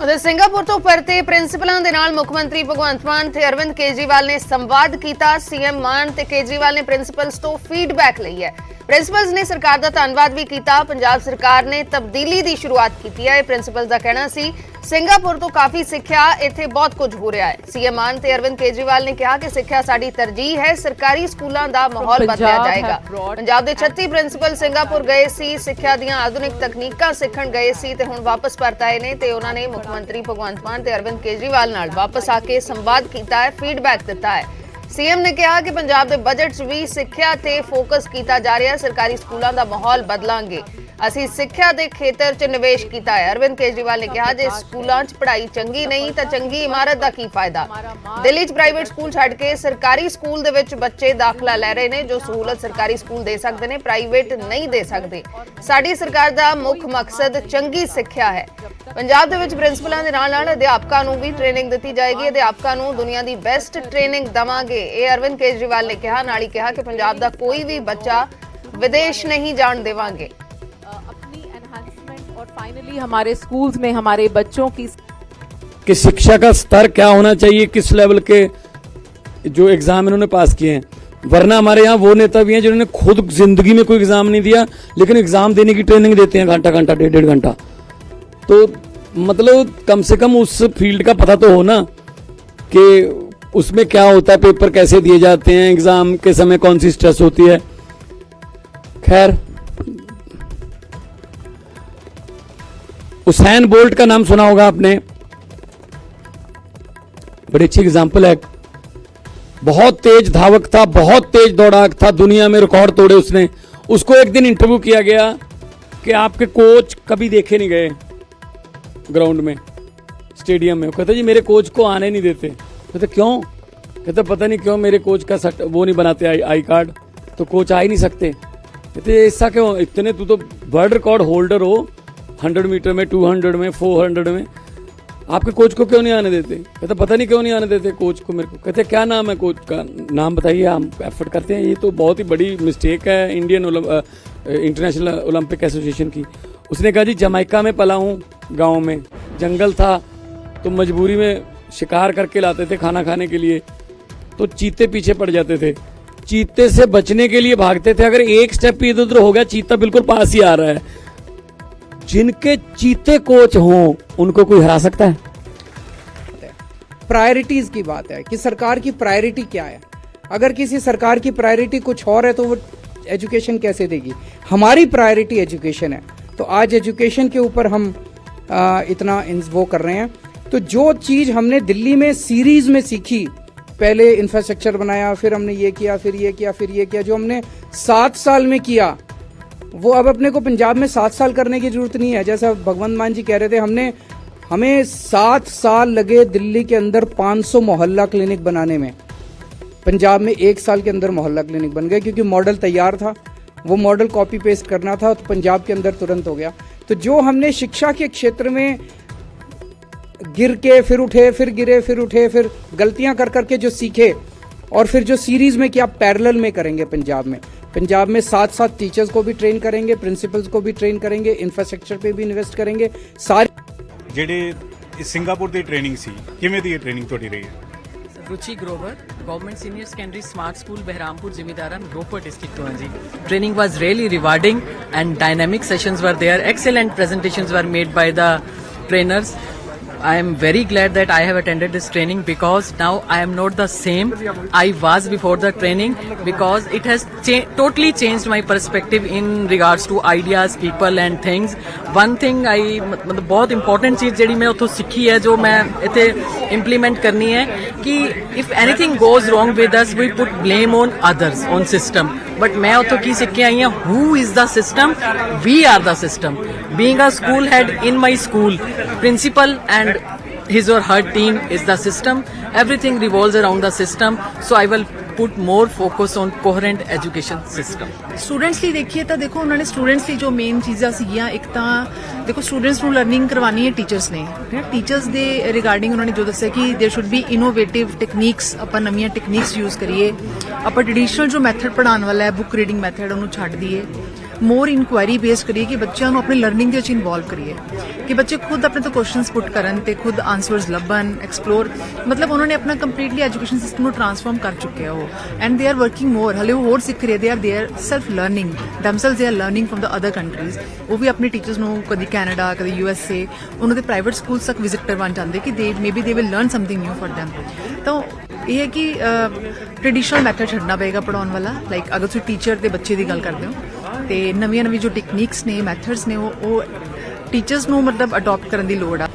उधर सिंगापुर तो परते प्रिंसीपलों के नाल मुख्यमंत्री भगवंत मान ते अरविंद केजरीवाल ने संवाद किया। सीएम मान ते केजरीवाल ने प्रिंसीपल्स तो फीडबैक ली है। प्रिंसीपल्स ने सरकार का धन्यवाद भी किया। पंजाब सरकार ने तब्दीली की शुरुआत की है। प्रिंसीपल्स का कहना सी सिंगापुर तो काफी सिक्ख्या, इत्थे बहुत कुछ हो रहा है। सीएम मान ते अरविंद केजरीवाल ने कहा कि सिक्ख्या साडी तरजीह है, सरकारी स्कूलों का माहौल बदलिया जाएगा। पंजाब के 36 प्रिंसीपल सिंगापुर गए सी, सिक्ख्या दी आधुनिक तकनीकां सीखण गए सी ते हुण वापस परत आए ने ते उन्होंने मुख्यमंत्री भगवंत मान ते अरविंद केजरीवाल नाल वापस आके संवाद किया है, फीडबैक दिता है। सीएम ने कहा कि पंजाब के बजट च भी सिक्ख्या ते फोकस किया जा रहा है। सरकारी स्कूलों का माहौल बदलांगे, असीं सिक्ख्या के खेतर च निवेश किया है। अरविंद केजरीवाल ने कहा जे स्कूलों च पढ़ाई चंगी नहीं तो चंगी इमारत का की फायदा। दिल्ली च प्राइवेट स्कूल छड्ड के सरकारी स्कूल दे विच बच्चे दाखला लै रहे ने, जो सहूलत सरकारी स्कूल दे सकते हैं, प्राइवेट नहीं दे सकते। साडी सरकार का मुख मकसद चंगी सिक्ख्या है। पंजाब दे विच प्रिंसीपलों के नाल नाल अध्यापकों नूं भी ट्रेनिंग दी जाएगी। अध्यापकों नूं दुनिया की बेस्ट ट्रेनिंग देवांगे, ये अरविंद केजरीवाल ने कहा। नाल ही कहा कि पंजाब का कोई भी बच्चा विदेश नहीं जाण देवांगे। और फाइनली हमारे स्कूल्स में हमारे बच्चों की शिक्षा का स्तर क्या होना चाहिए, किस लेवल के जो एग्जाम इन्होंने पास किए हैं। वरना हमारे यहाँ वो नेता भी हैं जिन्होंने खुद जिंदगी में कोई एग्जाम नहीं दिया, लेकिन एग्जाम देने की ट्रेनिंग देते हैं घंटा घंटा, डेढ़ घंटा। तो मतलब कम से कम उस फील्ड का पता तो हो ना कि उसमें क्या होता है, पेपर कैसे दिए जाते हैं, एग्जाम के समय कौन सी स्ट्रेस होती है। खैर, उसैन बोल्ट का नाम सुना होगा आपने, बड़ी अच्छी एग्जाम्पल है। बहुत तेज धावक था, बहुत तेज दौड़ाक था, दुनिया में रिकॉर्ड तोड़े उसने। उसको एक दिन इंटरव्यू किया गया कि आपके कोच कभी देखे नहीं गए ग्राउंड में, स्टेडियम में। कहते जी मेरे कोच को आने नहीं देते। कहते क्यों? कहते पता नहीं क्यों, मेरे कोच का वो नहीं बनाते आई कार्ड, तो कोच आ ही नहीं सकते। कहते ऐसा क्यों? इतने तू तो वर्ल्ड रिकॉर्ड होल्डर हो, 100 मीटर में, 200 में, 400 में, आपके कोच को क्यों नहीं आने देते? कहते पता नहीं क्यों नहीं आने देते कोच को मेरे को। कहते क्या नाम है कोच का? नाम बताइए, हम एफर्ट करते हैं। ये तो बहुत ही बड़ी मिस्टेक है इंडियन इंटरनेशनल ओलंपिक एसोसिएशन की। उसने कहा जी जमैका में पला हूँ, गाँव में जंगल था, तो मजबूरी में शिकार करके लाते थे खाना खाने के लिए, तो चीते पीछे पड़ जाते थे, चीते से बचने के लिए भागते थे। अगर एक स्टेप भी इधर उधर हो गया, चीता बिल्कुल पास ही आ रहा है। जिनके चीते कोच हों उनको कोई हरा सकता है? प्रायोरिटीज की बात है कि सरकार की प्रायोरिटी क्या है। अगर किसी सरकार की प्रायोरिटी कुछ और है तो वो एजुकेशन कैसे देगी? हमारी प्रायोरिटी एजुकेशन है, तो आज एजुकेशन के ऊपर हम इतना वो कर रहे हैं। तो जो चीज हमने दिल्ली में सीरीज में सीखी, पहले इंफ्रास्ट्रक्चर बनाया, फिर हमने ये किया, फिर ये किया, फिर ये किया, जो हमने 7 साल में किया, वो अब अपने को पंजाब में 7 साल करने की जरूरत नहीं है। जैसा भगवंत मान जी कह रहे थे, हमें 7 साल लगे दिल्ली के अंदर 500 मोहल्ला क्लिनिक बनाने में। पंजाब में 1 साल के अंदर मोहल्ला क्लिनिक बन गए, क्योंकि मॉडल तैयार था, वो मॉडल कॉपी पेस्ट करना था, तो पंजाब के अंदर तुरंत हो गया। तो जो हमने शिक्षा के क्षेत्र में गिर के फिर उठे, फिर गिरे, फिर उठे, फिर गलतियां कर करके जो सीखे, और फिर जो सीरीज में क्या पैरेलल में करेंगे पंजाब में साथ साथ टीचर्स को भी ट्रेन करेंगे, प्रिंसिपल्स को भी ट्रेन करेंगे, इंफ्रास्ट्रक्चर पे भी इन्वेस्ट करेंगे। सारी ਜਿਹੜੇ ਸਿੰਗਾਪੁਰ ਦੀ ਟ੍ਰੇਨਿੰਗ ਸੀ, ਕਿਵੇਂ ਦੀ ਇਹ ਟ੍ਰੇਨਿੰਗ ਤੁਹਾਡੀ ਰਹੀ ਹੈ? Ruchi Grover, government senior secondary smart school Behrampur Zimidaran Ropar district तो जी। Training was really rewarding and dynamic sessions were there, excellent presentations were made by the trainers. I am very glad that I have attended this training, because now I am not the same I was before the training, because it has totally changed my perspective in regards to ideas, people and things. One thing I मतलब बहुत important चीज ਜਿਹੜੀ ਮੈਂ ਉੱਥੋਂ ਸਿੱਖੀ ਹੈ, ਜੋ ਮੈਂ ਇੱਥੇ implement ਕਰਨੀ ਹੈ, कि if anything goes wrong with us, we put blame on others, on system. But मैं ਉੱਥੋਂ ਕੀ ਸਿੱਖ ਕੇ ਆਈ ਹਾਂ, who is the system? We are the system. Being a school head in my school, principal and his or her team is the system. Everything revolves around the system. So I will put more focus on coherent education system. Students ਲਈ देखिए तो देखो उन्होंने students ਲਈ जो main चीज़ां ਸੀਗੀਆਂ, ਇੱਕ ਤਾਂ देखो स्टूडेंट्स ਨੂੰ लर्निंग करवानी है टीचर्स ने, टीचर्स ਦੇ ਰਿਗਾਰਡਿੰਗ ਉਹਨਾਂ ਨੇ ਜੋ ਦੱਸਿਆ ਕਿ there should be innovative techniques, ਆਪਾਂ ਨਵੀਆਂ ਟੈਕਨੀਕਸ ਯੂਜ਼ ਕਰੀਏ, ਆਪਾਂ ਟ੍ਰੈਡੀਸ਼ਨਲ ਜੋ ਮੈਥਡ ਪੜ੍ਹਾਉਣ ਵਾਲਾ ਹੈ, ਬੁੱਕ ਰੀਡਿੰਗ ਮੈਥਡ, ਉਹਨੂੰ ਛੱਡ ਦਈਏ। ਮੋਰ ਇਨਕੁਆਇਰੀ ਬੇਸ ਕਰੀਏ ਕਿ ਬੱਚਿਆਂ ਨੂੰ ਆਪਣੀ ਲਰਨਿੰਗ ਦੇ ਵਿੱਚ ਇਨਵੋਲਵ ਕਰੀਏ ਕਿ ਬੱਚੇ ਖੁਦ ਆਪਣੇ ਤੋਂ ਕੁਐਸਚਨਸ ਪੁੱਟ ਕਰਨ ਤੇ ਖੁਦ ਆਨਸਰਸ ਲੱਭਣ ਐਕਸਪਲੋਰ ਮਤਲਬ ਉਹਨਾਂ ਨੇ ਆਪਣਾ ਕੰਪਲੀਟਲੀ ਐਜੂਕੇਸ਼ਨ ਸਿਸਟਮ ਨੂੰ ਟਰਾਂਸਫਾਰਮ ਕਰ ਚੁੱਕੇ ਆ ਉਹ ਐਂਡ ਦੇ ਆਰ ਵਰਕਿੰਗ ਮੋਰ ਹਲੇ ਉਹ ਹੋਰ ਸਿੱਖ ਰਹੇ they are self learning ਦੈਮਸੈਲਵਸ they are learning from the other countries ਉਹ ਵੀ ਆਪਣੇ ਟੀਚਰਸ ਨੂੰ ਕਦੀ ਕੈਨੇਡਾ ਕਦੀ USA ਉਹਨਾਂ ਦੇ ਪ੍ਰਾਈਵੇਟ ਸਕੂਲਸ ਤੱਕ ਵਿਜ਼ਿਟ ਕਰਵਾਉਣ ਜਾਂਦੇ ਕਿ ਦੇ maybe they will learn something new for them ਤਾਂ ਇਹ ਹੈ ਕਿ ਟ੍ਰੈਡੀਸ਼ਨਲ ਮੈਥਡ ਛੱਡਣਾ ਪਏਗਾ ਪੜਾਉਣ ਵਾਲਾ ਲਾਈਕ ਅਗਰ ਤੁਸੀਂ ਟੀਚਰ ਤੇ ਬੱਚੇ ਦੀ ਗੱਲ ਕਰਦੇ ਹੋ ਤੇ ਨਵੀਆਂ ਜੋ ਟੈਕਨੀਕਸ ਨੇ ਮੈਥਡਸ ਨੇ ਉਹ ਟੀਚਰਸ ਨੂੰ ਮਤਲਬ ਅਡਾਪਟ ਕਰਨ ਦੀ ਲੋੜ ਆ